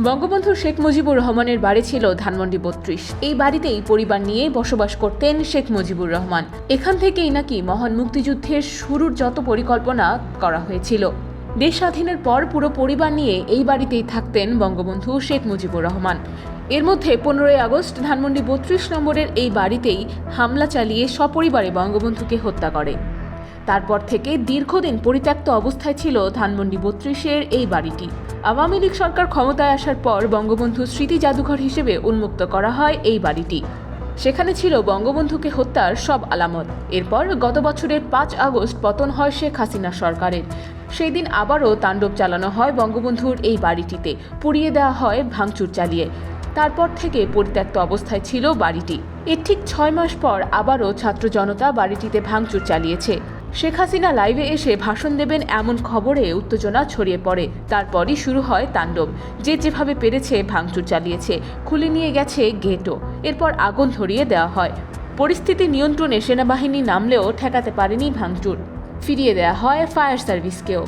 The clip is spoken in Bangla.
বঙ্গবন্ধু শেখ মুজিবুর রহমানের বাড়ি ছিল ধানমন্ডি ৩২। এই বাড়িতেই পরিবার নিয়ে বসবাস করতেন শেখ মুজিবুর রহমান। এখান থেকেই নাকি মহান মুক্তিযুদ্ধের শুরুর যত পরিকল্পনা করা হয়েছিল। দেশ স্বাধীনের পর পুরো পরিবার নিয়ে এই বাড়িতেই থাকতেন বঙ্গবন্ধু শেখ মুজিবুর রহমান। এর মধ্যে 15ই আগস্ট ধানমন্ডি ৩২ নম্বরের এই বাড়িতেই হামলা চালিয়ে সপরিবারে বঙ্গবন্ধুকে হত্যা করে। তারপর থেকে দীর্ঘদিন পরিত্যক্ত অবস্থায় ছিল ধানমন্ডি ৩২-এর এই বাড়িটি। আওয়ামী লীগ সরকার ক্ষমতায় আসার পর বঙ্গবন্ধু স্মৃতি জাদুঘর হিসেবে উন্মুক্ত করা হয় এই বাড়িটি। সেখানে ছিল বঙ্গবন্ধুকে হত্যার সব আলামত। এরপর গত বছরের 5 আগস্ট পতন হয় শেখ হাসিনা সরকারের। সেই দিন আবারও তাণ্ডব চালানো হয় বঙ্গবন্ধুর এই বাড়িটিতে, পুড়িয়ে দেওয়া হয় ভাঙচুর চালিয়ে। তারপর থেকে পরিত্যক্ত অবস্থায় ছিল বাড়িটি। এর ঠিক 6 মাস পর আবারও ছাত্র জনতা বাড়িটিতে ভাঙচুর চালিয়েছে। শেখ হাসিনা লাইভে এসে ভাষণ দেবেন এমন খবরে উত্তেজনা ছড়িয়ে পড়ে। তারপরই শুরু হয় তাণ্ডব। যে যেভাবে পেরেছে ভাঙচুর চালিয়েছে, খুলে নিয়ে গেছে গেটও। এরপর আগুন ধরিয়ে দেওয়া হয়। পরিস্থিতি নিয়ন্ত্রণে সেনাবাহিনী নামলেও ঠেকাতে পারেনি ভাঙচুর। ফিরিয়ে দেওয়া হয় ফায়ার সার্ভিসকেও।